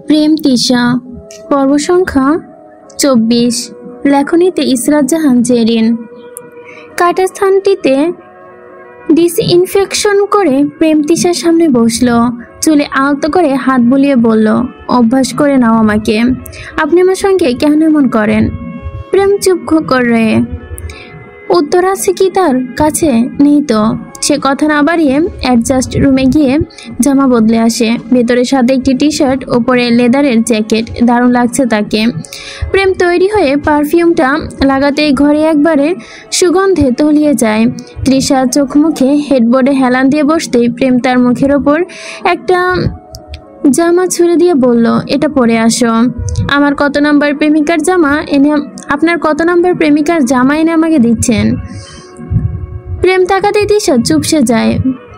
প্রেম তিশা পর্ব সংখ্যা 24। লেখনীতে ইসরাত জাহান জেরিন। কাটা স্থানটিতে ডিসইনফেকশন করে প্রেম তিশার সামনে বসলো। চুলে আলতো করে হাত বুলিয়ে বলল, অভ্যাস করে নাও আমাকে। আপনি আমার সঙ্গে কেন এমন করেন? প্রেম চুপ করে। উত্তর আছে কি তার কাছে? নেই তো। সে কথা না বাড়িয়ে অ্যাডজাস্ট রুমে গিয়ে জামা বদলে আসে। ভেতরে সাথে একটি টি শার্ট, ওপরে লেদারের জ্যাকেট। দারুণ লাগছে তাকে। প্রেম তৈরি হয়ে পারফিউমটা লাগাতেই ঘরে একবারে সুগন্ধে তলিয়ে যায়। তৃষা চোখ মুখে হেডবোর্ডে হেলান দিয়ে বসতেই প্রেম তার মুখের ওপর একটা জামা ছুঁড়ে দিয়ে বলল, এটা পরে আসো। আমার কত নাম্বার প্রেমিকার জামা এনে আপনার কত নাম্বার প্রেমিকার জামা এনে আমাকে দিচ্ছেন? প্রেম তাকাতেই তৃষা চুপসে যায়।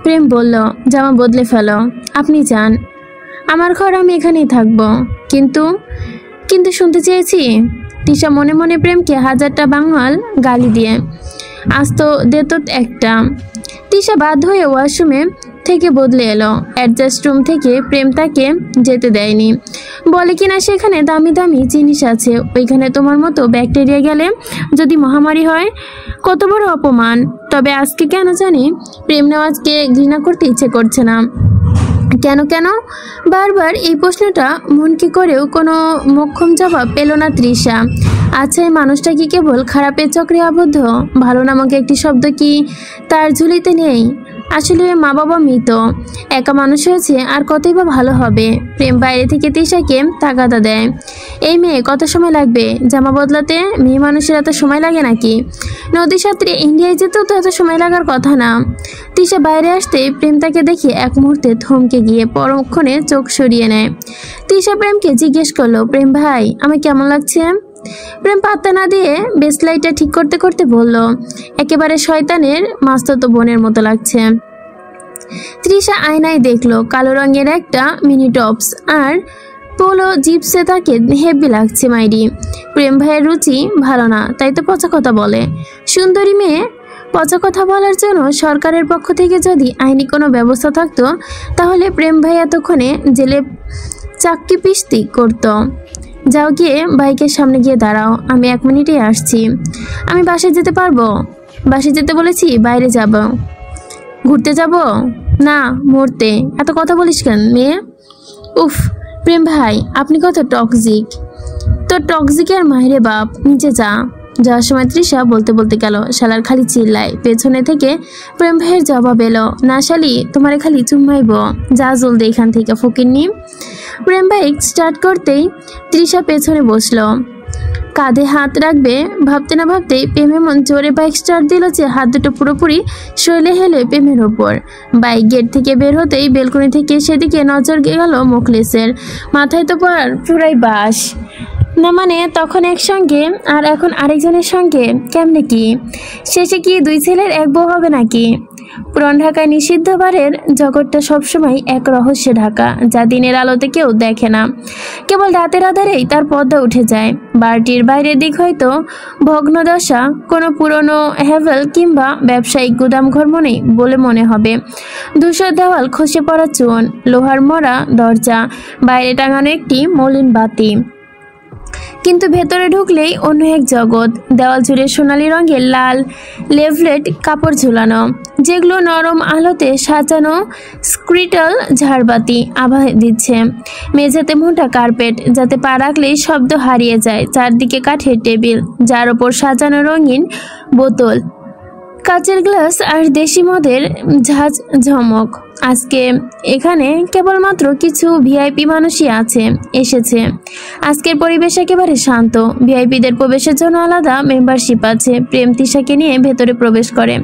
প্রেম বলল, জামা বদলে ফেলো। আপনি চান আমার ঘর, আমি এখানেই থাকবো। কিন্তু কিন্তু শুনতে চেয়েছি। তৃষা মনে মনে প্রেমকে হাজারটা বাঙাল গালি দিয়ে আস্ত দেত একটা। তৃষা বাধ্য হয়ে ওয়াশরুমে থেকে বদলে এলো। অ্যাডজাস্ট রুম থেকে প্রেম তাকে যেতে দেয়নি। বলে কিনা সেখানে দামি দামি জিনিস আছে, ওইখানে তোমার মতো ব্যাকটেরিয়া গেলে যদি মহামারী হয়, কত বড় অপমান। তবে আজকে কেন জানি প্রেম নেওয়াজকে ঘৃণা করতে ইচ্ছে করছে না। কেন কেন বারবার এই প্রশ্নটা মনকে করেও কোনো মোক্ষম জবাব পেল না তৃষা। আচ্ছা, এই মানুষটা কি কেবল খারাপের চক্রে আবদ্ধ? ভালো নামক একটি শব্দ কি তার ঝুলিতে নেই? আসলে মা বাবা মৃত, একা মানুষ হয়েছে, আর কতই বা ভালো হবে। প্রেম বাইরে থেকে তৃষাকে তাগাদা দেয়। এই মেয়ে কত সময় লাগবে জামা বদলাতে? মেয়ে মানুষের এত সময় লাগে নাকি? নদী সাঁতরে ইন্ডিয়ায় যেতেও তো এত সময় লাগার কথা না। তৃষা বাইরে আসতে প্রেম তাকে দেখে এক মুহূর্তে থমকে গিয়ে পরক্ষণে চোখ সরিয়ে নেয়। তৃষা প্রেমকে জিজ্ঞেস করলো, প্রেম ভাই আমার কেমন লাগছে? প্রেম পাত্তা না দিয়ে বেসলাইটটা ঠিক করতে করতে বলল, একেবারে শয়তানের মাস্ততো বোনের মতো লাগছে। তৃষা আয়নায় দেখলো কালো রঙের একটা মিনি টপস আর পোলো জিপসে তাকে হেভি লাগছে মাইরি। প্রেম ভাইয়ের রুচি ভালো না, তাই তো পচা কথা বলে। সুন্দরী মেয়ে পচা কথা বলার জন্য সরকারের পক্ষ থেকে যদি আইনি কোনো ব্যবস্থা থাকতো, তাহলে প্রেম ভাই এতক্ষণে জেলে চাক্কি পিস্তি করতো। যাও, গিয়ে বাইকের সামনে গিয়ে দাঁড়াও, আমি 1 মিনিটেই আসছি। আমি বাসায় যেতে পারবো? বাসায় যেতে বলেছি, বাইরে যাব। ঘুরতে যাব? না, মরতে। এত কথা বলিস কেন মেয়ে? উফ প্রেম ভাই, আপনি কত টক্সিক। তোর টক্সিকের মাহিরে বাপ, নিচে যা। যাওয়ার সময় তৃষা বলতে বলতে গেল, শালার খালি চিল্লায়। পেছনে থেকে প্রেম ভাইয়ের জবাব এলো, না শালি, তোমারে খালি চুম্মাইব। যা জলদি এখান থেকে ফকিন্নি। প্রেম বাইক স্টার্ট করতেই তৃষা পেছনে বসলো। কাঁধে হাত রাখবে ভাবতে না ভাবতেই প্রেম এমন জোরে বাইক স্টার্ট দিল যে হাত দুটো পুরোপুরি শৈলে হেলে প্রেমের ওপর। বাইক গেট থেকে বের হতেই বেলকনি থেকে সেদিকে নজর গেল মোখলেসের। মাথায় তো পুরাই বাস না, মানে তখন একসঙ্গে আর এখন আরেকজনের সঙ্গে কেমনে কি? শেষে কি 2 ছেলের এক বউ হবে নাকি? পুরান ঢাকায় নিষিদ্ধ বারের জগৎটা সবসময় এক রহস্যে ঢাকা, যা দিনের আলোতে কেউ দেখে না। কেবল রাতের আধারেই তার পর্দা উঠে যায়। বারটির বাইরের দিক হয়তো ভগ্নদশা, কোনো পুরনো হ্যাভেল কিংবা ব্যবসায়িক গুদামঘর মনেই বলে মনে হবে। ধূসর দেওয়াল, খসে পড়া চুন, লোহার মোড়া দরজা, বাইরে টাঙানো একটি মলিন বাতি। কিন্তু ভেতরে ঢুকলেই অন্য এক জগৎ। দেওয়াল জুড়ে সোনালি রঙের লাল লেভলেট কাপড় ঝুলানো, যেগুলো নরম আলোতে সাজানো স্ক্রিটাল ঝাড়বাতি আভা দিচ্ছে। মেঝেতে মোটা কার্পেট, যাতে পা রাখলেই শব্দ হারিয়ে যায়। চারদিকে কাঠের টেবিল, যার ওপর সাজানো রঙিন বোতল, কাচের গ্লাস আর দেশি মদের ঝাঁঝ ঝমক। আজকে এখানে কেবলমাত্র কিছু ভিআইপি মানুষই এসেছে। আজকের পরিবেশ একেবারে শান্ত। ভিআইপিদের প্রবেশের জন্য আলাদা মেম্বারশিপ আছে। প্রেম তৃষাকে নিয়ে ভেতরে প্রবেশ করে।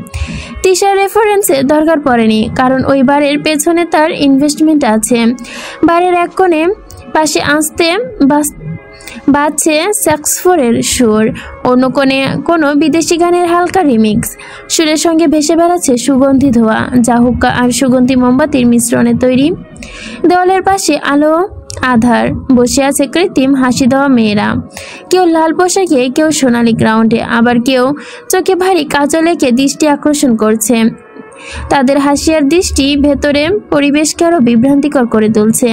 তৃষার রেফারেন্সের দরকার পড়েনি, কারণ ওই বারের পেছনে তার ইনভেস্টমেন্ট আছে। বারের এক কোণে পাশে বাজছে স্যাক্সফোনের সুর, অন্য কোণে কোনো বিদেশি গানের হালকা রিমিক্স। সুরের সঙ্গে ভেসে বেড়াচ্ছে সুগন্ধি ধোয়া, যা হুক্কা আর সুগন্ধি মোমবাতির মিশ্রণে তৈরি। দেওয়ালের পাশে আলো আধার বসে আছে কৃত্রিম হাসি দেওয়া মেয়েরা। কেউ লাল পোশাকে, কেউ সোনালি গ্রাউন্ডে, আবার কেউ চোখে ভারী কাজল এঁকে দৃষ্টি আকর্ষণ করছে। তাদের হাসি আর দৃষ্টি ভেতরে পরিবেশকে আরও বিভ্রান্তিকর করে তুলছে।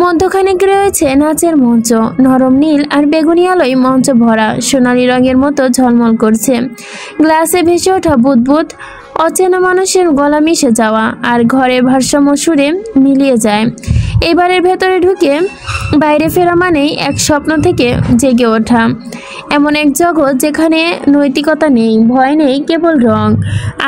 মধ্যখানে রয়েছে নাচের মঞ্চ, নরম নীল আর বেগুনি আলোয় মঞ্চ ভরা, সোনালী রঙের মতো ঝলমল করছে। গ্লাসে ভেসে ওঠা বুদবুদ অচেনা মানুষের গলা মিশে যাওয়া আর ঘরের ভারসাম্য সুরে মিলিয়ে যায়। এবারের ভেতরে ঢুকে বাইরে ফেরা মানেই এক স্বপ্ন থেকে জেগে ওঠা, এমন এক জগৎ যেখানে নৈতিকতা নেই, ভয় নেই, কেবল রং,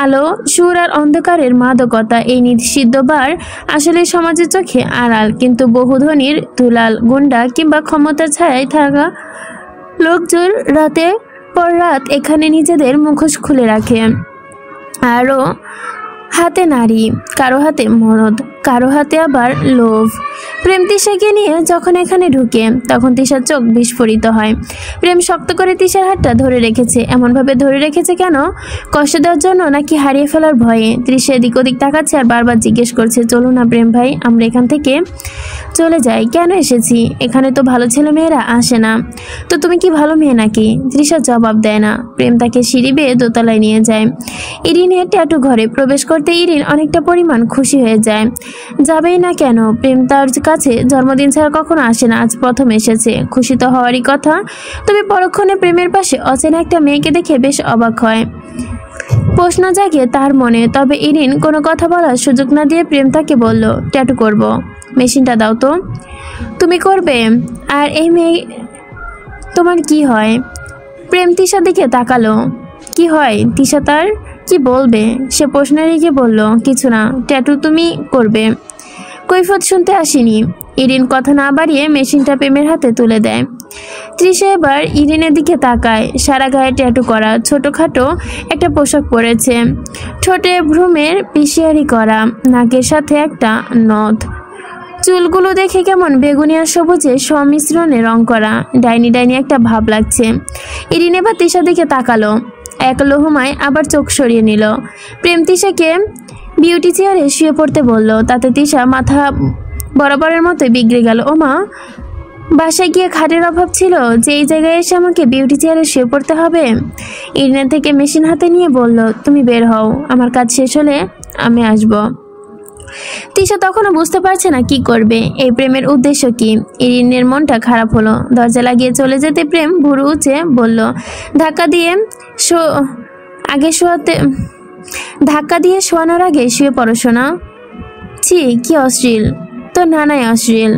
আলো, সুর আর অন্ধকারের মাদকতা। এই নিষিদ্ধ বার আসলে সমাজের চোখে আড়াল, কিন্তু বহুধনীর দুলাল, গুন্ডা কিংবা ক্ষমতার ছায়ায় থাকা লোকজন রাতে পর রাত এখানে নিজেদের মুখোশ খুলে রাখে। আরও হাতে নারী, কারো হাতে মরদ, কারো হাতে আবার লোভ। প্রেম তিশাকে নিয়ে যখন এখানে ঢুকে তখন তিশার চোখ বিস্ফোরিত হয়। প্রেম শক্ত করে তিশার হাতটা ধরে রেখেছে। এমনভাবে ধরে রেখেছে কেন? কষ্ট দেওয়ার জন্য নাকি হারিয়ে ফেলার ভয়ে? তৃষা এদিক ওদিক তাকাচ্ছে আর বারবার জিজ্ঞেস করছে, চলুন না প্রেম ভাই, আমরা এখান থেকে চলে যাই। কেন এসেছি? এখানে তো ভালো ছেলে মেয়েরা আসে না। তো তুমি কি ভালো মেয়ে নাকি? তৃষা জবাব দেয় না। প্রেম তাকে সিঁড়ি বেয়ে দোতলায় নিয়ে যায়। ইরিনের ট্যাটু ঘরে প্রবেশ করতে ইরিন অনেকটা পরিমাণ খুশি হয়ে যায়। যাবেই না কেন? প্রেম তার কাছে জন্মদিন ছাড়া কখনো আসে না, আজ প্রথম এসেছে। খুশি তো হওয়ারই কথা, তবে পরক্ষণে প্রেমের পাশে অচেনা একটা মেয়েকে দেখে বেশ অবাক হয়। প্রশ্ন জাগে তার মনে। তবে ইরিন কোনো কথা বলার সুযোগ না দিয়ে প্রেম তাকে বলল, ট্যাটু করব। মেশিনটা দাও তো। তুমি করবে? আর এই মেয়ে তোমার কি হয়? প্রেম তিশার দিকে তাকালো। কি হয়? তিশা তার কি বলবে? সে প্রশ্ন রেখে বলল, কিছু না, ট্যাটু তুমি করবে। কৈফত শুনতে আসেনি। ইরিন কথা না বাড়িয়ে মেশিনটা প্রেমের হাতে তুলে দেয়। তৃষা এবার ইরিনের দিকে তাকায়। সারা গায়ে ট্যাটু করা, ছোটখাটো একটা পোশাক পরেছে, ঠোঁটে ভ্রুমের পিশিয়ারি করা, নাকের সাথে একটা নথ। চুলগুলো দেখে কেমন বেগুনি আর সবুজে সংমিশ্রণে রং করা, ডাইনি ডাইনি একটা ভাব লাগছে। ইরিন এবার তৃষার দিকে তাকালো। এক লোহমায় আবার চোখ সরিয়ে নিল। প্রেম তৃষাকে বিউটি চেয়ারে শুয়ে পড়তে বলল। তাতে তৃষা মাথা বরাবরের মতোই বিগড়ে গেল। ও মা, বাসায় গিয়ে খাটের অভাব ছিল যে এই জায়গায় এসে আমাকে বিউটি চেয়ারে শুয়ে পড়তে হবে? ইরিনের থেকে মেশিন হাতে নিয়ে বলল, তুমি বের হও, আমার কাজ শেষ হলে আমি আসব। তৃষা তখনও বুঝতে পারছে না কি করবে, এই প্রেমের উদ্দেশ্য কি। ইরিনের মনটা খারাপ হলো। দরজা লাগিয়ে চলে যেতে প্রেম ভুরু উঁচে বলল, ধাক্কা দিয়ে শোয়ানোর আগে শুয়ে পড়ো শোনা। ছি, কি অশ্লীল। তো নানাই অশ্লীল।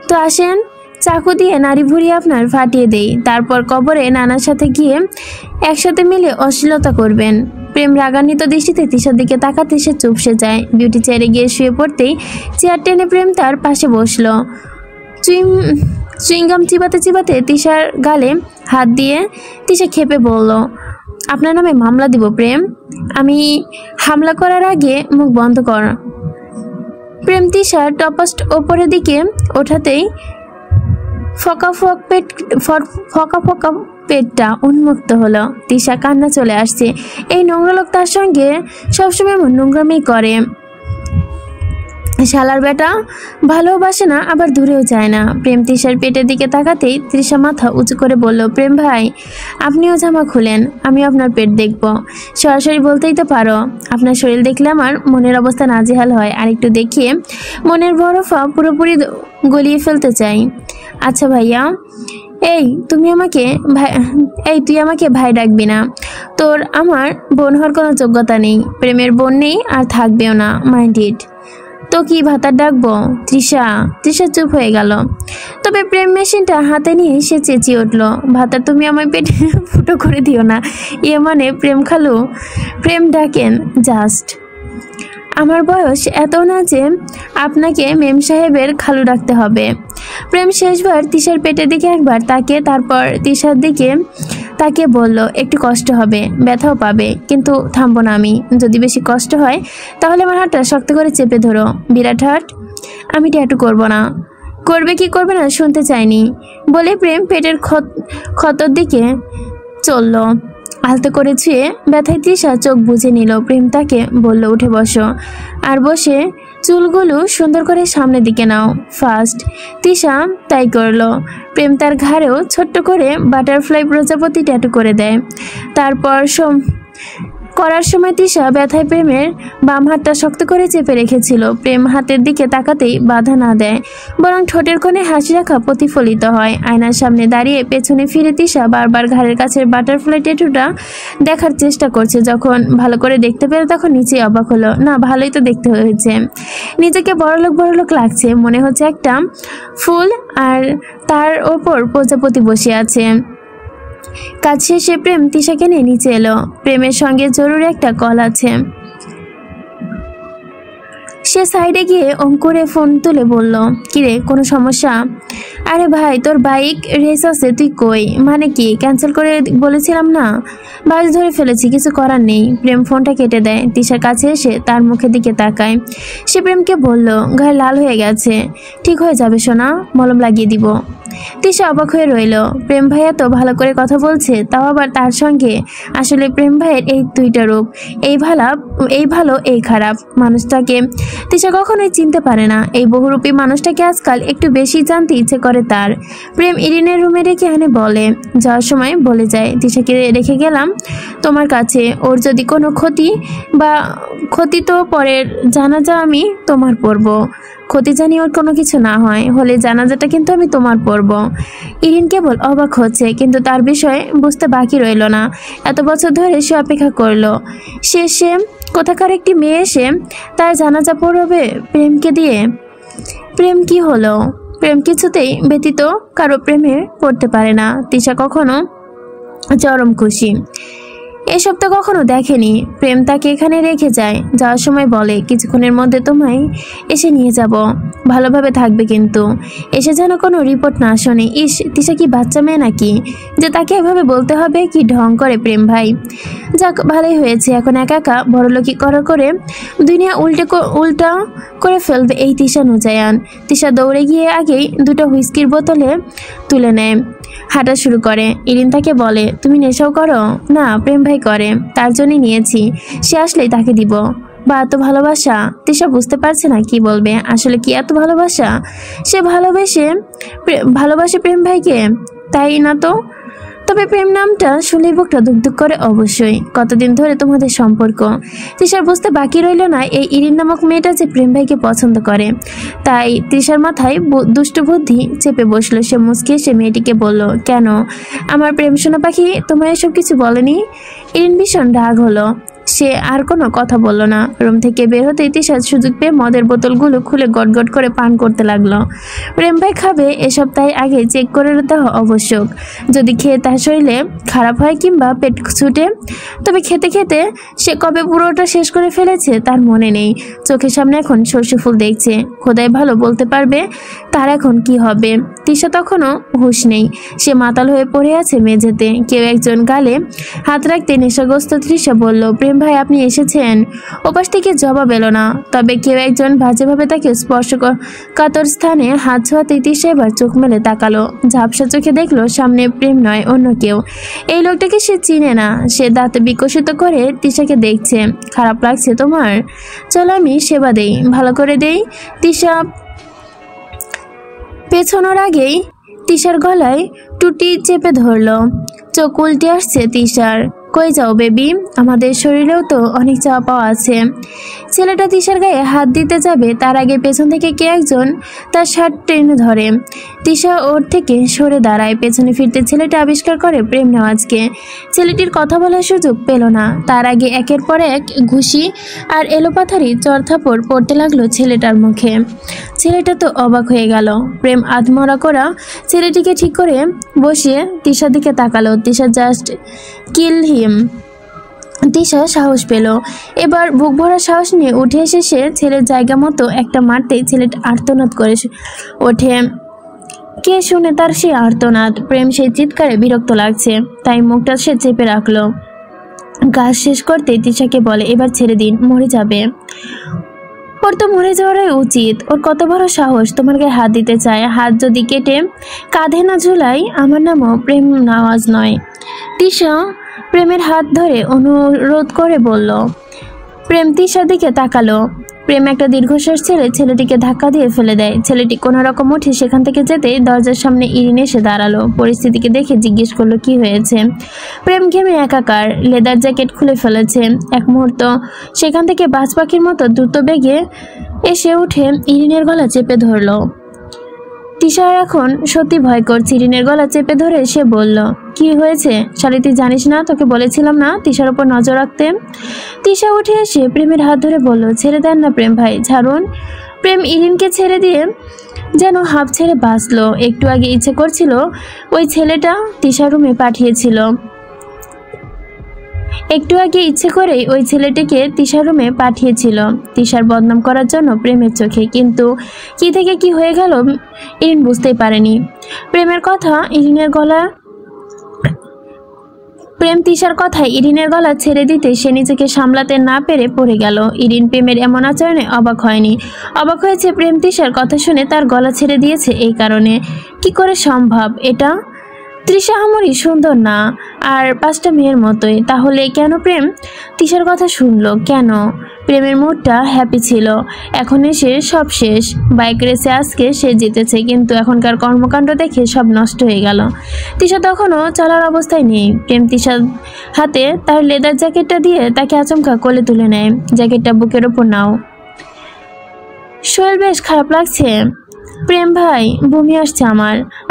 তো আসেন, চাকু দিয়ে নাড়ি ভুড়ি আপনার ফাটিয়ে দেই, তারপর কবরে নানার সাথে গিয়ে একসাথে মিলে অশ্লীলতা করবেন। প্রেম রাগান্বিত দৃষ্টিতে তৃষার দিকে তাকাতে সে চুপসে যায়। বিউটি চেয়ারে গিয়ে শুয়ে পড়তেই চেয়ার টেনে প্রেম তার পাশে বসলো। চুইংগাম চিবাতে চিবাতে তৃষার গালে হাত দিয়ে তৃষা খেপে বলল, আপনার নামে মামলা দিব প্রেম। আমি হামলা করার আগে মুখ বন্ধ কর। প্রেম তৃষার টপাস্ট ওপরের দিকে ওঠাতেই ফকা ফকা পেটটা উন্মুক্ত হলো। তৃষা কান্না চলে আসছে। এই নোংরা লোক তার সঙ্গে সবসময় নোংরামি করে। শালার বেটা ভালোবাসে না, আবার দূরেও যায় না। প্রেম তৃষার পেটের দিকে তাকাতেই তৃষা মাথা উঁচু করে বলল, প্রেম ভাই, আপনিও জামা খুলেন, আমিও আপনার পেট দেখব। সরাসরি বলতেই তো পারো। আপনার শরীর দেখলে আমার মনের অবস্থা নাজেহাল হয়, আর একটু দেখিয়ে মনের বরফা পুরোপুরি গলিয়ে ফেলতে চাই। আচ্ছা ভাইয়া, তুই আমাকে ভাই ডাকবি না। তোর আমার বোন হওয়ার কোনো যোগ্যতা নেই। প্রেমের বোন নেই আর থাকবেও না, মাইন্ড ইট। তো কি ভাতার ডাকবো? তৃষা চুপ হয়ে গেল। তবে প্রেম মেশিনটা হাতে নিয়ে সে চেঁচিয়ে উঠল, ভাতার তুমি আমার পেটে ফুটো করে দিও না। মানে প্রেম খালু, প্রেম ডাকেন জাস্ট। আমার বয়স এত না যে আপনাকে মেম সাহেবের খালু ডাকতে হবে। প্রেম শেষবার তৃষার পেটের দিকে একবার তাকে, তারপর তৃষার দিকে তাকে বলল, একটু কষ্ট হবে, ব্যথাও পাবে, কিন্তু থামবো না আমি। যদি বেশি কষ্ট হয় তাহলে আমার হাতটা শক্ত করে চেপে ধরো। বিরাট হাট। আমি ট্যাটু করব না। করবে কি করবে না শুনতে চাইনি বলে প্রেম পেটের ক্ষতর দিকে চলল। আলতো করে ছুঁয়ে ব্যথায় তৃষা চোখ বুঝে নিল। প্রেম তাকে বলল, উঠে বসো, আর বসে চুলগুলো সুন্দর করে সামনের দিকে নাও ফার্স্ট। তৃষা তাই করলো। প্রেম তার ঘাড়েও ছোট্ট করে বাটারফ্লাই প্রজাপতি ট্যাটু করে দেয়। তারপর করার সময় তিশা ব্যথায় প্রেমের বাম হাতটা শক্ত করে চেপে রেখেছিল। প্রেম হাতের দিকে তাকাতেই বাধা না দেয়, বরং ঠোঁটের কোণে হাসি রাখা প্রতিফলিত হয়। আয়নার সামনে দাঁড়িয়ে পেছনে ফিরে তিশা বারবার ঘাড়ের কাছে বাটারফ্লাই ট্যাটুটা দেখার চেষ্টা করছে। যখন ভালো করে দেখতে পেল তখন নিচেই অবাক হলো, না ভালোই তো দেখতে হয়েছে। নিজেকে বড়লোক বড়লোক লাগছে, মনে হচ্ছে একটা ফুল আর তার ওপর প্রজাপতি বসে আছে। কাজ শেষে প্রেম তিশাকে নিয়ে নিচে এলো। প্রেমের সঙ্গে জরুরি একটা কল আছে। সে সাইডে গিয়ে অঙ্কুরে ফোন তুলে বলল, কিরে কোনো সমস্যা? আরে ভাই তোর বাইক রেস আছে, তুই কই? মানে কি ক্যান্সেল করে বলেছিলাম না? বাস ধরে ফেলেছি, কিছু করার নেই। প্রেম ফোনটা কেটে দেয়। তিশার কাছে এসে তার মুখের দিকে তাকায়। সে প্রেমকে বলল, গায়ে লাল হয়ে গেছে, ঠিক হয়ে যাবে সোনা, মলম লাগিয়ে দিব। তিশা অবাক হয়ে রইল। প্রেম ভাইয়া তো ভালো করে কথা বলছে, তাও আবার তার সঙ্গে। আসলে প্রেম ভাইয়ের এই দুইটা রূপ, এই ভালো এই খারাপ। মানুষটাকে তিশা কখনোই চিনতে পারে না। এই বহুরূপী মানুষটাকে আজকাল একটু বেশি জানতে ইচ্ছে করে তার। প্রেম ইরিনের রুমে রেখে আনে, বলে যাওয়ার সময় বলে যায়, তিশাকে রেখে গেলাম তোমার কাছে, ওর যদি কোনো ক্ষতি তো পরের জানাজা আমি তোমার পড়ব। ক্ষতি জানি ওর কোনো কিছু না হয়, হলে জানাজাটা কিন্তু আমি তোমার পড়ব। ইরিন কেবল অবাক হচ্ছে, কিন্তু তার বিষয়ে বুঝতে বাকি রইল না। এত বছর ধরে সে অপেক্ষা করলো, শেষে কোথাকার একটি মেয়ে এসে তার জানাজা পড়বে প্রেমকে দিয়ে। প্রেম কি হলো? প্রেম কিছুতেই ব্যতীত কারো প্রেমে পড়তে পারে না। তিশা কখনো চরম খুশি। এসব তো কখনো দেখেনি। প্রেম তাকে এখানে রেখে যায়, যাওয়ার সময় বলে কিছুক্ষণের মধ্যে তোমায় এসে নিয়ে যাব, ভালোভাবে থাকবে কিন্তু। এসে যেন কোনো রিপোর্ট না শোনে। ইস, তিশা কি বাচ্চা মেয়ে নাকি যে তাকে এভাবে বলতে হবে? কি ঢং করে প্রেম ভাই। যাক, ভালোই হয়েছে, এখন একা একা বড়লোকি করে দুনিয়া উল্টা করে ফেলবে এই তিশা নুজায়ান। তিশা দৌড়ে গিয়ে আগেই দুটো হুইস্কির বোতলে তুলে নেয়, হাঁটা শুরু করে। ইরিন তাকে বলে, তুমি নেশাও করো? না, প্রেম ভাই করে, তার জন্যই নিয়েছি, সে আসলেই তাকে দিব। বা এত ভালোবাসা! তিশা বুঝতে পারছে না কি বলবে। আসলে কি এত ভালোবাসা? সে ভালোবাসে প্রেম ভাইকে, তাই না তো? তবে প্রেম নামটা শুনলেই বুকটা ধুকধুক করে। অবশ্যই। কতদিন ধরে তোমাদের সম্পর্ক? তিশার বুঝতে বাকি রইল না এই ইরিন নামক মেয়েটা যে প্রেম ভাইকে পছন্দ করে। তাই তিশার মাথায় দুষ্টু বুদ্ধি চেপে বসলো। সে মুচকে এসে মেয়েটিকে বলল, কেন আমার প্রেম সোনা পাখি তোমায় এসব কিছু বলেনি? ইরিন ভীষণ রাগ হলো। সে আর কোনো কথা বলল না। রুম থেকে বের হতে তিশার সুযোগ পেয়ে মদের বোতলগুলো খুলে গটগট করে পান করতে লাগলো। প্রেম ভাই খাবে এসব, তাই আগে চেক করে দেওয়া আবশ্যক। যদি খেয়ে তার শরীরে খারাপ হয় কিংবা পেট ছুটে, তবে খেতে খেতে সে কবে পুরোটা শেষ করে ফেলেছে তার মনে নেই। চোখের সামনে এখন সর্ষে ফুল দেখছে, খোদাই ভালো বলতে পারবে তার এখন কি হবে। তিশা তখনও হুঁশ নেই। সে মাতাল হয়ে পড়ে আছে মেঝেতে। কেউ একজন গালে হাত রাখতে নেশাগ্রস্ত তৃষা বলল, প্রেম ভাই আপনি এসেছেন? ওপাশ থেকে জবাব এলো না। তবে কেউ একজন বাজেভাবে তাকে কাতর স্থানে হাত ছোঁয়াতে তৃষা এবার চোখ মেলে তাকালো। ঝাপসা চোখে দেখলো সামনে প্রেম নয়, অন্য কেউ। এই লোকটাকে সে চিনে না। সে দাঁত বিকশিত করে তৃষাকে দেখছে। খারাপ লাগছে তোমার? চলো আমি সেবা দেই, ভালো করে দেই। তৃষা পেছনোর আগেই তৃষার গলায় টুটি চেপে ধরলো। চোখ উল্টে আসছে তৃষার। কই যাও বেবি? আমাদের শরীরেও তো অনেক চাওয়া পাওয়া আছে। ছেলেটা তৃষার গায়ে হাত দিতে যাবে, তার আগে পেছন থেকে কে একজন তার শার্ট টেনে ধরে। তৃষা ওর থেকে সরে দাঁড়ায়। পেছনে ফিরতে ছেলেটা আবিষ্কার করে প্রেম নেওয়াজকে। ছেলেটির কথা বলার সুযোগ পেল না। তার আগে একের পর এক ঘুষি আর এলোপাথারি চড়থাপড় পড়তে লাগলো ছেলেটার মুখে। ছেলেটা তো অবাক হয়ে গেল। প্রেম আধমরা করা ছেলেটিকে ঠিক করে বসিয়ে তৃষার দিকে তাকালো। তৃষা জাস্ট কিল হিম। তৃষা সাহস পেল। এবার বুক ভরা সাহস নিয়ে উঠে এসে সে ছেলের জায়গা মতো একটা মারতেই ছেলেটা আর্তনাদ করে ওঠে। কে শুনে তার সেই আর্তনাদ? প্রেম সেই চিৎকারে বিরক্ত লাগছে, তাই মুখটা সে চেপে রাখলো। কাজ শেষ করতে তৃষাকে বলে, এবার ছেড়ে দিন, মরে যাবে। ওর তো মরে যাওয়ারই উচিত। ওর কত বড় সাহস তোমার গায়ে হাত দিতে চায়। হাত যদি কেটে কাঁধে না ঝুলাই, আমার নামও প্রেম নওয়াজ নয়। তৃষা প্রেমের হাত ধরে অনুরোধ করে বলল। প্রেম তৃষার দিকে তাকালো। প্রেম একটা দীর্ঘশ্বাস ছেড়ে ছেলেটিকে ধাক্কা দিয়ে ফেলে দেয়। ছেলেটি কোনো রকম উঠে সেখান থেকে যেতেই দরজার সামনে ইরিন এসে দাঁড়ালো। পরিস্থিতিকে দেখে জিজ্ঞেস করলো কি হয়েছে। প্রেম ঘেমে একাকার, লেদার জ্যাকেট খুলে ফেলেছে। এক মুহূর্ত সেখান থেকে বাজ পাখির মতো দ্রুত বেগে এসে উঠে ইরিনের গলা চেপে ধরলো। তিশার এখন সত্যি ভয় করছে। ইরিনের গলা চেপে ধরে সে বলল, কি হয়েছে শালি, তুই জানিস না তোকে বলেছিলাম না তিশার উপর নজর রাখতে। তিশা উঠে এসে প্রেমের হাত ধরে বলল, ছেড়ে দেন না প্রেম ভাই, ছাড়ুন। প্রেম ইরিনকে ছেড়ে দিয়ে যেন হাঁপ ছেড়ে বাঁচলো। একটু আগে ইচ্ছে করছিল ওই ছেলেটা তিশার রুমে পাঠিয়েছিল। একটু আগে ইচ্ছে করেই ওই ছেলেটিকে তিশার রুমে পাঠিয়েছিল তিশার বদনাম করার জন্য প্রেমের চোখে। কিন্তু কি থেকে কি হয়ে গেল ইরিন বুঝতেই পারেনি। প্রেম তিশার কথায় ইরিনের গলা ছেড়ে দিতে সে নিজেকে সামলাতে না পেরে পড়ে গেল। ইরিন প্রেমের এমন আচরণে অবাক হয়নি, অবাক হয়েছে প্রেম তিশার কথা শুনে তার গলা ছেড়ে দিয়েছে এই কারণে। কি করে সম্ভব এটা? তৃষা আমরি সুন্দর না, আর 5টা মেয়ের মতোই। তাহলে কেন প্রেম তিশার কথা শুনলো? কেন? প্রেমের মুডটা হ্যাপি ছিল, এখন এসে সব শেষ। বাইক রেসে আজকে সে জিতেছে, কিন্তু এখনকার কর্মকাণ্ড দেখে সব নষ্ট হয়ে গেল। তিশা তখনও চলার অবস্থায় নেই। প্রেম তিশার হাতে তার লেদার জ্যাকেটটা দিয়ে তাকে আচমকা কোলে তুলে নেয়। জ্যাকেটটা বুকের ওপর নাও। শরীর বেশ খারাপ লাগছে প্রেম ভাই, বমি আসছে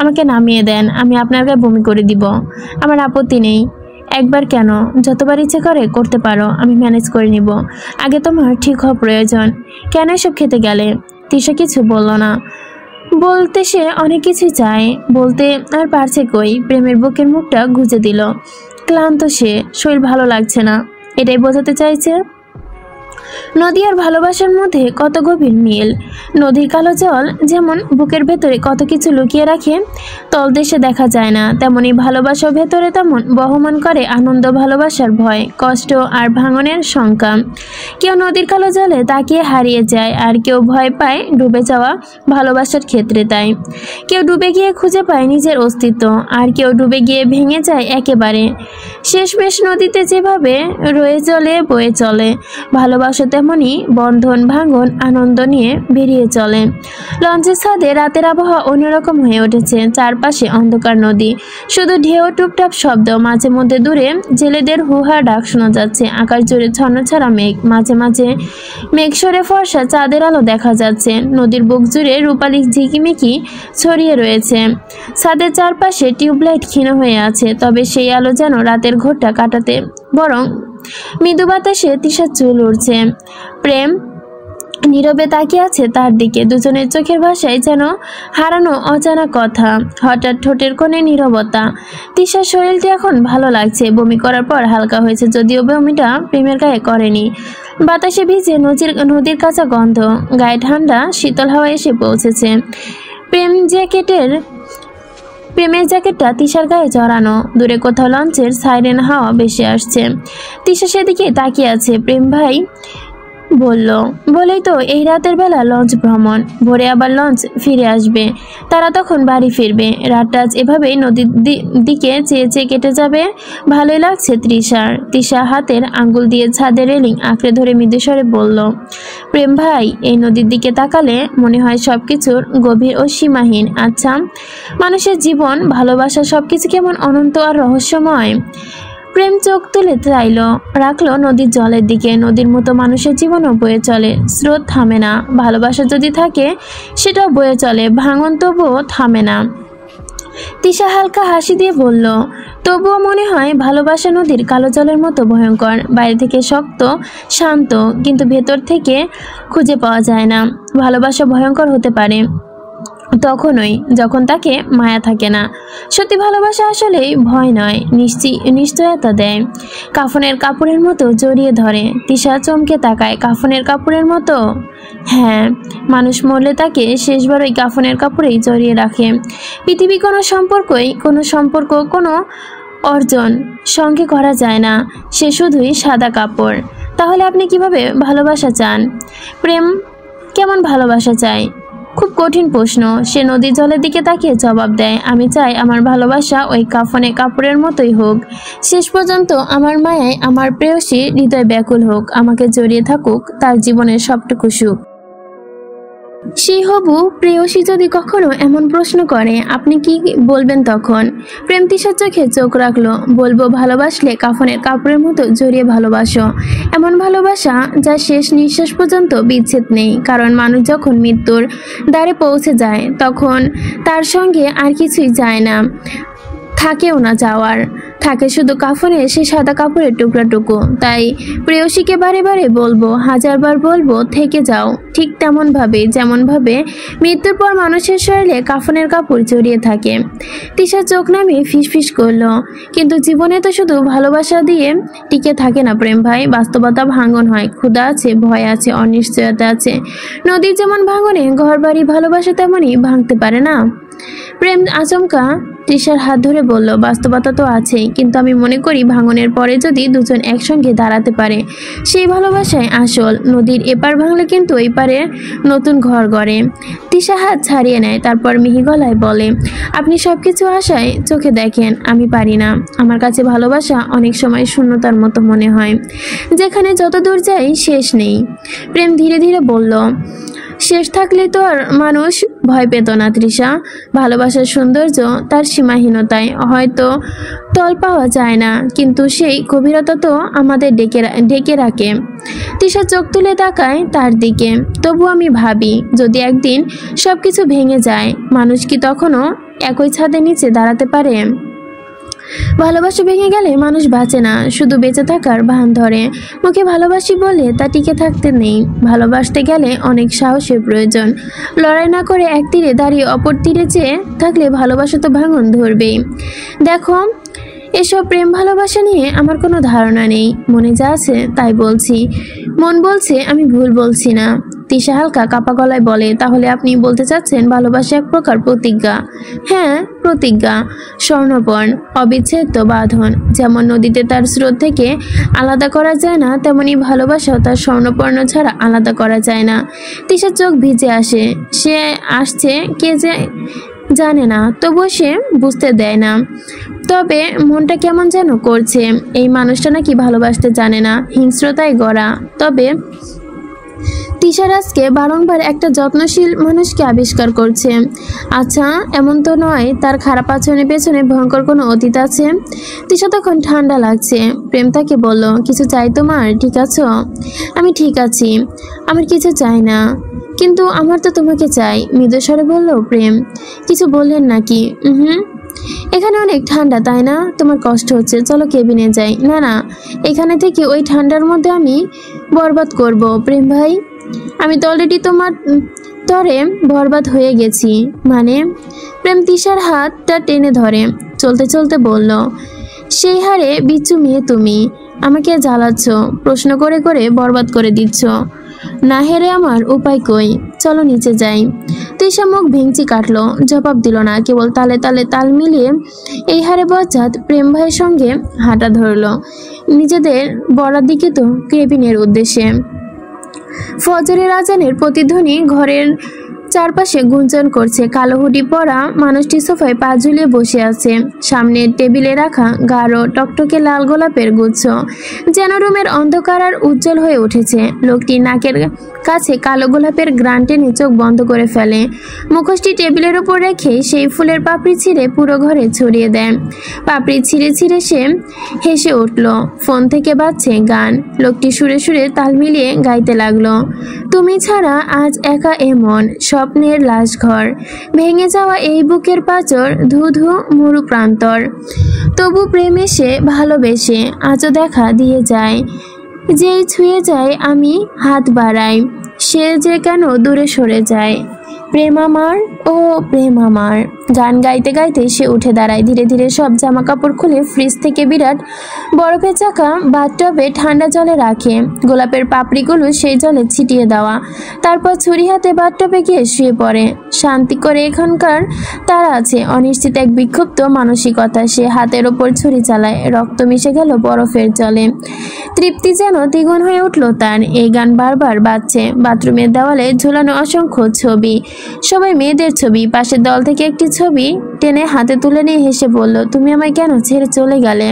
আমাকে নামিয়ে দেন, আমি আপনার গায়ে বমি করে দিব। আমার আপত্তি নেই। একবার কেন, যতবার ইচ্ছে করে করতে পারো, আমি ম্যানেজ করে নিব। আগে তোমার ঠিক হওয়া প্রয়োজন। কেন এসব খেতে গেলে? তিশা কিছু বলল না। বলতে সে অনেক কিছুই চায়, বলতে আর পারছে কই। প্রেমের বুকের মুখটা গুজে দিল। ক্লান্ত সে, শরীর ভালো লাগছে না, এটাই বোঝাতে চাইছে। নদী আর ভালোবাসার মধ্যে কত গভীর মিল। নদীর কালো জল যেমন বুকের ভেতরে কত কিছু লুকিয়ে রাখে, তলদেশে দেখা যায় না, তেমনি ভালোবাসার ভেতরে তেমন বহমান করে আনন্দ, ভালোবাসার ভয়, কষ্ট আর ভাঙনের শঙ্কা। কেউ নদীর কালো জলে তাকিয়ে হারিয়ে যায়, আর কেউ ভয় পায় ডুবে যাওয়া ভালোবাসার ক্ষেত্রে। তাই কেউ ডুবে গিয়ে খুঁজে পায় নিজের অস্তিত্ব, আর কেউ ডুবে গিয়ে ভেঙে যায় একেবারে। শেষমেশ নদীতে যেভাবে রয়ে চলে বয়ে চলে, ভালোবাসা তেমনি বন্ধন, ভাঙন, আনন্দ নিয়ে বেরিয়ে চলে। লঞ্চের ছাদে রাতের আবহাওয়া অন্যরকম হয়ে উঠেছে। চারপাশে অন্ধকার নদী, শুধু ঢেউ, টুপটাপ শব্দ। মাঝে মধ্যে দূরে জেলেদের হুহা ডাক শোনা যাচ্ছে। আকাশ জুড়ে ছন্নছাড়া মেঘ, মাঝে মাঝে মেঘ সরে ফর্সা চাঁদের আলো দেখা যাচ্ছে। নদীর বুক জুড়ে রূপালি ঝিকিমিকি ছড়িয়ে রয়েছে। ছাদের চারপাশে টিউবলাইট ক্ষীণ হয়ে আছে, তবে সেই আলো যেন রাতের ঘোরটা কাটাতে বরং মৃদু বাতাসে তিশার চুল উড়ছে। প্রেম নীরবে তাকিয়ে আছে তার দিকে। দুজনের চোখের ভাষায় যেন হারানো অজানা কথা। হঠাৎ ঠোঁটের কোণে নীরবতা। তিশার শরীরটি এখন ভালো লাগছে। বমি করার পর হালকা হয়েছে, যদিও বমিটা প্রেমের গায়ে করেনি। বাতাসে ভিজে নদীর কাঁচা গন্ধ, গায়ে ঠান্ডা শীতল হাওয়া এসে পৌঁছেছে। প্রেমের জ্যাকেটটা তিশার গায়ে জড়ানো। দূরে কোথাও লঞ্চের সাইরেন হাওয়া ভেসে আসছে। তিশা সেদিকে তাকিয়ে আছে। প্রেম ভাই বলল, বলেই তো এই রাতের বেলা লঞ্চ ভ্রমণ, ভোরে আবার লঞ্চ ফিরে আসবে, তারা তখন বাড়ি ফিরবে। রাতটা আজ এভাবেই নদীর দিকে চেয়ে চেয়ে কেটে যাবে। ভালোই লাগছে তৃষার। তিশা হাতের আঙ্গুল দিয়ে ছাদের রেলিং আঁকড়ে ধরে মৃদুস্বরে বলল, প্রেম ভাই, এই নদীর দিকে তাকালে মনে হয় সবকিছুর গভীর ও সীমাহীন। আচ্ছা, মানুষের জীবন, ভালোবাসা, সবকিছু কেমন অনন্ত আর রহস্যময়। প্রেম চোখ তুলে রাখলো নদীর জলের দিকে। নদীর মতো মানুষের জীবনও বয়ে চলে, স্রোত থামে না। ভালোবাসা যদি থাকে সেটাও বয়ে চলে, ভাঙন তবুও থামে না। তিশা হালকা হাসি দিয়ে বলল, তবুও মনে হয় ভালোবাসা নদীর কালো জলের মতো ভয়ঙ্কর। বাইরে থেকে শক্ত, শান্ত, কিন্তু ভেতর থেকে খুঁজে পাওয়া যায় না। ভালোবাসা ভয়ঙ্কর হতে পারে তখনই যখন তাকে মায়া থাকে না। সত্যি ভালোবাসা আসলেই ভয় নয়, নিশ্চয়তা দেয়। কাফনের কাপড়ের মতো জড়িয়ে ধরে। তিশা চমকে তাকায়। কাফনের কাপড়ের মতো? হ্যাঁ, মানুষ মরলে তাকে শেষবার ওই কাফনের কাপড়েই জড়িয়ে রাখে। পৃথিবী কোনো সম্পর্ক, কোনো অর্জন সঙ্গে করা যায় না, সে শুধুই সাদা কাপড়। তাহলে আপনি কিভাবে ভালোবাসা চান? প্রেম কেমন ভালোবাসা চায়? খুব কঠিন প্রশ্ন। সে নদীর জলের দিকে তাকিয়ে জবাব দেয়, আমি চাই আমার ভালোবাসা ওই কাফনে কাপড়ের মতোই হোক। শেষ পর্যন্ত আমার মায়ায় আমার প্রেয়সী হৃদয় ব্যাকুল হোক, আমাকে জড়িয়ে থাকুক তার জীবনের সবটুকু সুখ। সেই হবু প্রেয়সী যদি কখনো এমন প্রশ্ন করে আপনি কি বলবেন তখন? প্রেম তিশার চোখে চোখ রাখলো। বলবো ভালোবাসলে কাফনের কাপড়ের মতো জড়িয়ে ভালোবাসো, এমন ভালোবাসা যা শেষ নিঃশ্বাস পর্যন্ত বিচ্ছেদ নেই। কারণ মানুষ যখন মৃত্যুর দ্বারে পৌঁছে যায় তখন তার সঙ্গে আর কিছুই যায় না, থাকেও না যাওয়ার, থাকে শুধু কাফনে সে সাদা কাপড়ের টুকরাটুকু। তাই প্রেয়সীকে বারে বারে বলবো, হাজারবার বলবো, থেকে যাও ঠিক তেমন ভাবে যেমন ভাবে মৃত্যুর পর মানুষের শরীরে কাফনের কাপড় জড়িয়ে থাকে। তিশা চোখ নামিয়ে ফিসফিস করলো, কিন্তু জীবনে তো শুধু ভালোবাসা দিয়ে টিকে থাকে না প্রেম ভাই, বাস্তবতা ভাঙন হয়, ক্ষুধা আছে, ভয় আছে, অনিশ্চয়তা আছে। নদীর যেমন ভাঙনে ঘর বাড়ি ভালোবাসা তেমনই ভাঙতে পারে না। প্রেম আচমকা তৃষার হাত ধরে বলল, বাস্তবতা তো আছেই, কিন্তু আমি মনে করি ভাঙনের পরে যদি দুজন একসঙ্গে দাঁড়াতে পারে সেই ভালোবাসায় আসল। নদীর এপার ভাঙলে কিন্তু এই পারে নতুন ঘর গড়ে। তৃষা হাত ছাড়িয়ে নেয়, তারপর মিহি গলায় বলে, আপনি সবকিছু আশায় চোখে দেখেন, আমি পারি না। আমার কাছে ভালোবাসা অনেক সময় শূন্যতার মতো মনে হয়, যেখানে যত দূর যাই শেষ নেই। প্রেম ধীরে ধীরে বলল, শেষ থাকলে তো আর মানুষ ভয় পেত না তৃষা। ভালোবাসার সৌন্দর্য তার সীমাহীনতায় হয়তো তল পাওয়া যায় না, কিন্তু সেই গভীরতা তো আমাদের ঢেকে রাখে। তৃষা চোখ তুলে তাকায় তার দিকে। তবু আমি ভাবি, যদি একদিন সবকিছু ভেঙে যায়, মানুষ কি তখনও একই ছাদের নিচে দাঁড়াতে পারে? ভালোবাসা ভেঙে গেলে মানুষ বাঁচে না, শুধু বেঁচে থাকার ভান ধরে। মুখে ভালোবাসি বলে তা টিকে থাকতে নেই। ভালোবাসতে গেলে অনেক সাহসের প্রয়োজন। লড়াই না করে এক তীরে দাঁড়িয়ে অপর তীরে চেয়ে থাকলে ভালোবাসা তো ভাঙন ধরবেই। দেখো, এসব প্রেম ভালোবাসা নিয়ে আমার কোনো ধারণা নেই, মনে যা আছে তাই বলছি। মন বলছে আমি ভুল বলছি না। তৃষা হালকা কাপা গলায় বলে, তাহলে আপনি বলতে চাচ্ছেন ভালোবাসা এক প্রকার প্রতিজ্ঞা? হ্যাঁ, প্রতিজ্ঞা, স্বর্ণপণ, অবিচ্ছেদ্য বাঁধন। যেমন নদীতে তার স্রোত থেকে আলাদা করা যায় না, তেমনি ভালোবাসাও তার স্বর্ণপর্ণ ছাড়া আলাদা করা যায় না। তৃষার চোখ ভিজে আসে, সে আসছে কে যে জানে না, তবুও সে বুঝতে দেয় না। তবে মনটা কেমন যেন করছে, এই মানুষটা নাকি ভালোবাসতে জানে না, হিংস্রতায় গড়া। তবে তৃষার আজকে বারংবার একটা যত্নশীল মানুষকে আবিষ্কার করছে। আচ্ছা, এমন তো নয় তার খারাপ আচরণের পেছনে ভয়ঙ্কর কোনো অতীত আছে? তৃষা তখন ঠান্ডা লাগছে। প্রেম তাকে বলল, কিছু চাই তোমার? ঠিক আছো? আমি ঠিক আছি, আমার কিছু চাই না, কিন্তু আমার তো তোমাকে চাই, মৃদুস্বরে বলল প্রেম। কিছু বললেন নাকি? এখানে অনেক ঠান্ডা, তাই না? তোমার কষ্ট হচ্ছে, চলো কেবিনে যাই। না না, এখানে থেকে ওই ঠান্ডার মধ্যে আমি বরবাদ করব প্রেম ভাই। আমি তো অলরেডি তোমার তরে বরবাদ হয়ে গেছি। মানে? প্রেম তৃষার হাতটা টেনে ধরে চলতে চলতে বলল, সেই হারে বিচ্ছু মেয়ে তুমি, আমাকে জ্বালাচ্ছ, প্রশ্ন করে করে বরবাদ করে দিচ্ছ। না হেরে আমার উপায় কই, চলো নিচে যাই। তৃষা মুখ ভেঙচি কাটলো, জবাব দিল না, কেবল তালে তালে তাল মিলিয়ে এই হারে বজ্জাত প্রেম ভাইয়ের সঙ্গে হাঁটা ধরলো নিজেদের বরার দিকে, তো কেবিনের উদ্দেশ্যে। ফজরের আজানের প্রতিধ্বনি ঘরের চারপাশে গুঞ্জন করছে। কালো হুডি পরা মানুষটি সোফায় পা ঝুলিয়ে বসে আছে। সামনে টেবিলে রাখা গাঢ় টকটকে লাল গোলাপের গুচ্ছ যেন রুমের অন্ধকার আর উজ্জ্বল হয়ে উঠেছে। লোকটি নাকের কাছে কালো গোলাপের গ্রান টেনে চোখ বন্ধ করে ফেলে। মুখোশটি টেবিলের উপর রেখে সেই ফুলের পাপড়ি ছিঁড়ে পুরো ঘরে ছড়িয়ে দেয়। পাপড়ি ছিঁড়ে ছিঁড়ে সে হেসে উঠল। ফোন থেকে বাজছে গান। লোকটি সুরে সুরে তাল মিলিয়ে গাইতে লাগলো, তুমি ছাড়া আজ একা এমন স্বপ্নের লাশ ঘর, ভেঙে যাওয়া এই বুকের পাঁচর, ধু ধু মরু প্রান্তর। তবু প্রেম এসে ভালোবেসে আজও দেখা দিয়ে যায়, যেই ছুঁয়ে যায় আমি হাত বাড়াই, সে যে কেন দূরে সরে যায়। প্রেম আমার, ও প্রেম আমার। গান গাইতে গাইতে সে উঠে দাঁড়ায়। ধীরে ধীরে সব জামা কাপড় খুলে ফ্রিজ থেকে বিরাট বরফে চাকা বাথটবে ঠান্ডা জলে রাখে। গোলাপের পাপড়িগুলো সেই জলে ছিটিয়ে দেওয়া। তারপর ছুরি হাতে বাথটবে গিয়ে শুয়ে পড়ে। শান্তি করে এখানকার তারা আছে অনিশ্চিত এক বিক্ষুব্ধ মানসিকতা। সে হাতের ওপর ছুরি চালায়, রক্ত মিশে গেল বরফের জলে। তৃপ্তি যেন দ্বিগুণ হয়ে উঠল তার। এই গান বারবার বাজছে। বাথরুমের দেওয়ালে ঝুলানো অসংখ্য ছবি, সবাই মেয়েদের ছবি। পাশের দল থেকে একটি ছবি টেনে হাতে তুলে নিয়ে হেসে বলল, তুমি আমায় কেন ছেড়ে চলে গেলে?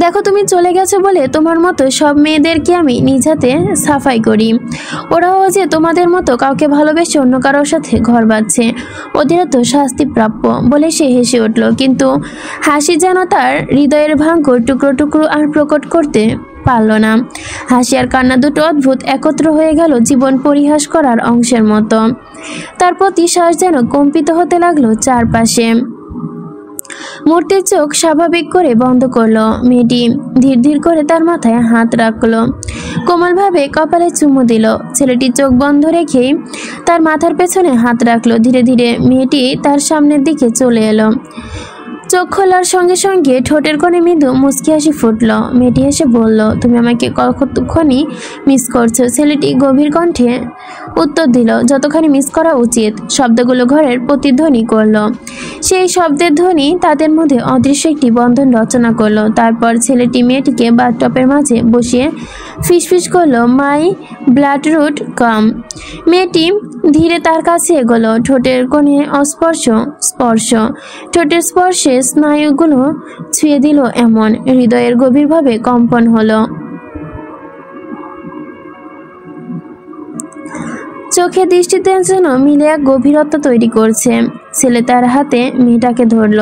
দেখো, তুমি চলে গেছো বলে তোমার মতো সব মেয়েদেরকে আমি নিজ হাতে সাফাই করি। ওরাও যে তোমাদের মতো কাউকে ভালোবেসে অন্য কারোর সাথে ঘর বাঁধছে, ওদেরও তো শাস্তি প্রাপ্য। বলে সে হেসে উঠল, কিন্তু হাসি যেন তার হৃদয়ের ভাঙর টুকরো টুকরো আর প্রকট করতে পারল না। হাসি আর কান্না দুটো অদ্ভুত একত্র হয়ে গেল জীবন পরিহাস করার অংশের মতো। তার প্রতি শ্বাস যেন কম্পিত হতে লাগলো চারপাশে। মূর্তির চোখ স্বাভাবিক করে বন্ধ করলো। মেয়েটি ধীর ধীর করে তার মাথায় হাত রাখলো, কোমলভাবে কপালে চুমু দিল। ছেলেটি চোখ বন্ধ রেখেই তার মাথার পেছনে হাত রাখলো। ধীরে ধীরে মেয়েটি তার সামনের দিকে চলে এলো। চোখ খোলার সঙ্গে সঙ্গে ঠোঁটের কোণে মৃদু মুচকি হাসি ফুটলো। মেয়েটি এসে বলল, তুমি আমাকে কতক্ষণই মিস করছো? ছেলেটি গভীর কণ্ঠে উত্তর দিল, যতখানি মিস করা উচিত। শব্দগুলো ঘরের প্রতিধ্বনি করলো। সেই শব্দের ধ্বনি তাদের মধ্যে অদৃশ্য একটি বন্ধন রচনা করলো। তারপর ছেলেটি মেয়েটিকে বাথটবের মাঝে বসিয়ে ফিসফিস করলো, মাই ব্লাড রুট কাম। মেয়েটি ধীরে তার কাছে এগোলো। ঠোঁটের কোণে স্পর্শ। ঠোঁটের স্পর্শে স্নায়ুগুলো ছুঁয়ে দিল, এমন হৃদয়ের গভীরভাবে কম্পন হলো। চোখে দৃষ্টিতে যেন মিলে এক গভীরতা তৈরি করছে। ছেলে তার হাতে মেয়েটাকে ধরল।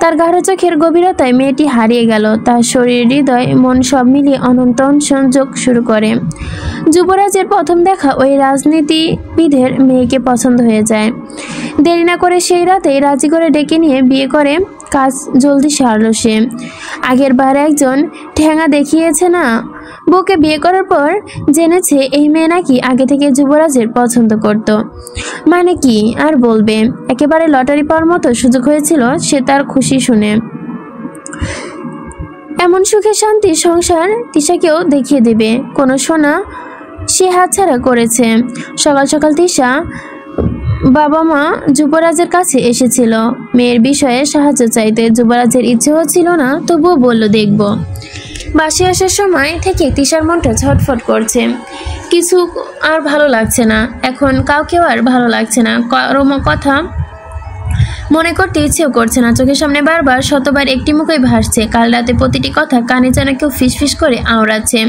তার গাঢ় চোখের গভীরতায় মেয়েটি হারিয়ে গেল। তার শরীর, হৃদয়, মন সব মিলিয়ে অনন্ত সংযোগ শুরু করে। যুবরাজের প্রথম দেখা ওই রাজনীতিবিদের মেয়েকে পছন্দ হয়ে যায়। দেরি না করে সেই রাতেই রাজি করে ডেকে নিয়ে বিয়ে করে কাজ জলদি সারল সে। আগের বার একজন ঠেঙা দেখিয়েছে না, বউকে বিয়ে করার পর জেনেছে এই মেয়ে নাকি আগে থেকে যুবরাজের পছন্দ করত। মানে কি আর বলবে, একেবারে লটারি পাওয়ার মতো সুযোগ হয়েছিল সে তার খুশি শুনে। এমন সুখে শান্তি সংসার তিশাকেও দেখিয়ে দেবে। কোনো সোনা সে হাতছাড়া করেছে। সকাল সকাল তিশা বাবা মা যুবরাজের কাছে এসেছিল মেয়ের বিষয়ে সাহায্য চাইতে। যুবরাজের ইচ্ছে হচ্ছিল না, তবুও বলল দেখব। বাসে আসার সময় থেকে তিশার মনটা ছটফট করছে। কিছু আর ভালো লাগছে না এখন, কাউকেও আর ভালো লাগছে না। কারো কথা মনে করতে ইচ্ছেও করছে না। চোখের সামনে বারবার শতবার একটি মুখই ভাসছে। কাল রাতে প্রতিটি কথা কানে যেন কেউ ফিসফিস করে আওড়াচ্ছে।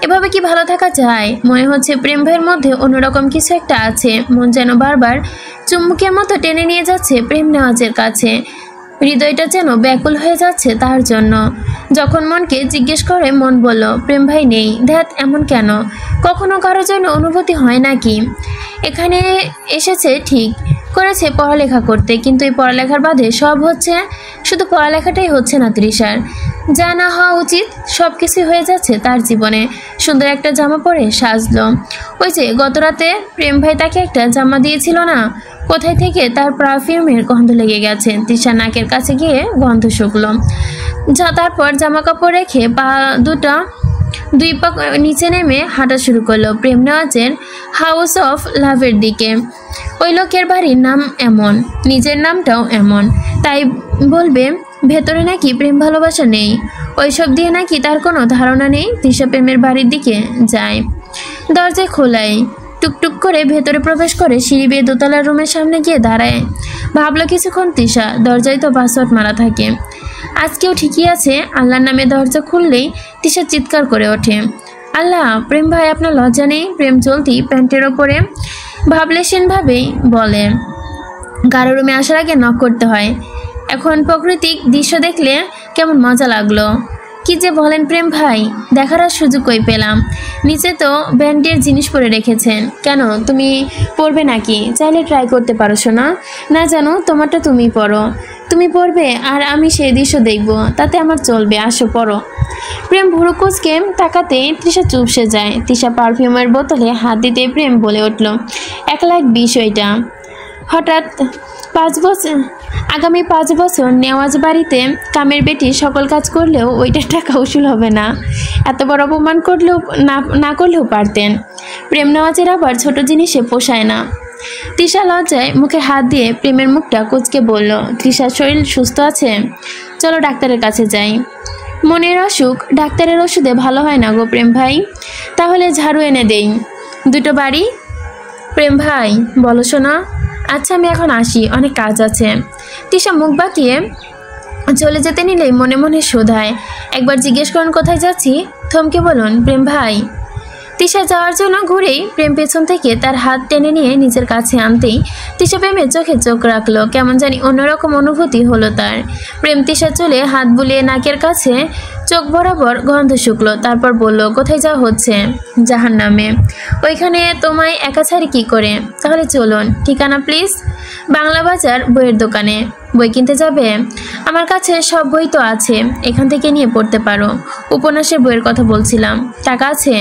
এভাবে কি ভালো থাকা যায়? মনে হচ্ছে প্রেম ভাইয়ের মধ্যে অন্যরকম কিছু একটা আছে। মন যেন বারবার চুম্বকের মতো টেনে নিয়ে যাচ্ছে প্রেম নেওয়াজের কাছে। হৃদয়টা যেন ব্যাকুল হয়ে যাচ্ছে তার জন্য। যখন মনকে জিজ্ঞেস করে, মন বলল, প্রেম ভাই নেই। ধ্যাত, এমন কেন? কখনো কারো জন্য অনুভূতি হয় নাকি? এখানে এসেছে ঠিক, করেছে পড়ালেখা করতে, কিন্তু এই পড়ালেখার বাদে সব হচ্ছে। শুধু পড়ালেখাটাই হচ্ছে না তৃষার, যা না হওয়া উচিত সব কিছুই হয়ে যাচ্ছে তার জীবনে। সুন্দর একটা জামা পরে সাজলো। ওই যে গত রাতে প্রেম ভাই তাকে একটা জামা দিয়েছিল না, কোথায় থেকে তার পারফিউমের গন্ধ লেগে গেছে। তৃষা নাকের কাছে গিয়ে গন্ধ শুকলো। তারপর জামা কাপড় রেখে দুই পা নিচে নেমে হাঁটা শুরু করলো প্রেম নেওয়াজের হাউস অফ লাভের দিকে। ওই লোকের বাড়ির নাম এমন, নিজের নামটাও এমন, তাই বলবে ভেতরে নাকি প্রেম ভালোবাসা নেই। ওইসব দিয়ে নাকি তার কোনো ধারণা নেই। তৃষা প্রেমের বাড়ির দিকে যায়। দরজায় খোলাই, টুকটুক করে ভেতরে প্রবেশ করে সিঁড়ি বেয়ে দোতলার রুমের সামনে গিয়ে দাঁড়ায়। ভাবলো কিছুক্ষণ তৃষা, দরজায় তো পাসওয়ার্ড মারা থাকে। আজকেও ঠিকই আছে। আল্লাহর নামে দরজা খুললেই তৃষা চিৎকার করে ওঠে, আল্লাহ! প্রেম ভাই, আপনার লজ্জা নেই? প্রেম চলতি প্যান্টের ওপরে ভাবলেশীনভাবেই বলে। গাঢ় রুমে আসার আগে নক করতে হয়। এখন প্রাকৃতিক দৃশ্য দেখলে কেমন মজা লাগলো। কি যে বলেন প্রেম ভাই, দেখার আর সুযোগ কই পেলাম। নিচে তো ব্যান্ডের জিনিস পরে রেখেছেন, কেন তুমি পরবে নাকি? চাইলে ট্রাই করতে পারো শোনা। না জানো, তোমারটা তুমি পরো। তুমি পরবে আর আমি সেই দৃশ্য দেখব, তাতে আমার চলবে। আসো পরো। প্রেম ভুরু কুচকে তাকাতে তৃষা চুপসে যায়। তৃষা পারফিউমের বোতলে হাত দিতে প্রেম বলে উঠল, 1,20,000 ওইটা। হঠাৎ আগামী 5 বছর নেওয়াজ বাড়িতে কামের বেটি সকল কাজ করলেও ওইটার টাকা উসুল হবে না। এত বড় অপমান না করলেও পারতেন। প্রেম নেওয়াজের আবার ছোট জিনিসে পোষায় না। তৃষা লজ্জায় মুখে হাত দিয়ে প্রেমের মুখটা কুঁচকে বলল, তৃষার শরীর সুস্থ আছে? চলো ডাক্তারের কাছে যাই। মনের অসুখ ডাক্তারের ওষুধে ভালো হয় না গো প্রেম ভাই। তাহলে ঝাড়ু এনে দেই। দুটো বাড়ি প্রেম ভাই বলো শোনা। আচ্ছা আমি এখন আসি, অনেক কাজ আছে। তিশা মুখ বাঁকিয়ে চলে যেতে নিলেই মনে মনে শোধায়, একবার জিজ্ঞেস করুন কোথায় যাচ্ছি। থমকে বলুন, প্রেম ভাই। তিশা যাওয়ার জন্য ঘুরেই প্রেম পেছন থেকে তার হাত টেনে নিয়ে নিজের কাছে আনতেই তিশা প্রেমের চোখে চোখ রাখলো। কেমন জানি অন্যরকম অনুভূতি হলো তার। প্রেম তিশা চলে হাত বুলিয়ে নাকের কাছে চোখ বরাবর গন্ধ শুকলো। তারপর বলল, কোথায় যাওয়া হচ্ছে? জাহান্নামে। ওইখানে তোমায় একা ছাড়ি কি করে? তাহলে চলুন। ঠিকানা প্লিজ? বাংলা বাজার বইয়ের দোকানে। বই কিনতে যাবে? আমার কাছে সব বই তো আছে, এখান থেকে নিয়ে পড়তে পারো। উপন্যাসের বইয়ের কথা বলছিলাম। টাকা আছে?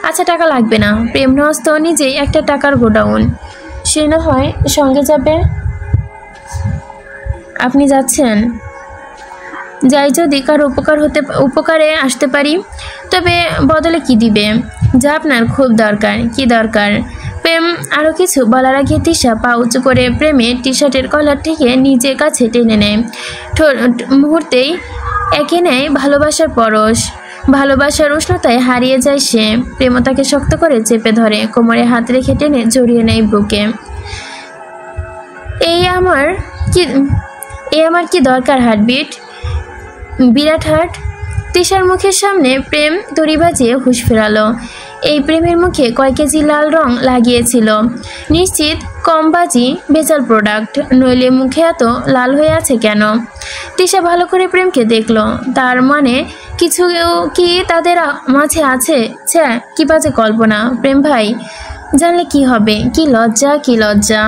আচ্ছা টাকা লাগবে না। প্রেম হস্ত নিজেই একটা টাকার গোডাউন। সে না হয় সঙ্গে যাবে। আপনি যাচ্ছেন? যাই, যদি কার উপকারে আসতে পারি। তবে বদলে কি দিবে? যা আপনার খুব দরকার। কি দরকার? প্রেম আরও কিছু বলার আগে তিশা পা উঁচু করে প্রেমের টি শার্টের কলার থেকে নিজের কাছে টেনে নেয়। মুহূর্তেই একে নেয় ভালোবাসার পরশ। ভালোবাসার উষ্ণতায় হারিয়ে যায় সে। প্রেম তাকে শক্ত করে চেপে ধরে, কোমরে হাত রেখে টেনে জড়িয়ে নেয় বুকে। এই আমার কি দরকার হার্টবিট? বিরাট হার্ট। তিশার মুখের সামনে প্রেম দড়ি বাজিয়ে হুঁশ ফেরালো। এই প্রেমের মুখে কয় কেজি লাল রং লাগিয়েছিল। নিশ্চিত কম বাজি ভেজাল প্রোডাক্ট, নইলে মুখে এত লাল হয়ে আছে কেন? তিশা ভালো করে প্রেমকে দেখলো। তার মানে কিছু কি তাদের মাঝে আছে? ছ্যা, কি বাজে কল্পনা। প্রেম ভাই জানলে কি হবে? কি লজ্জা, কি লজ্জা।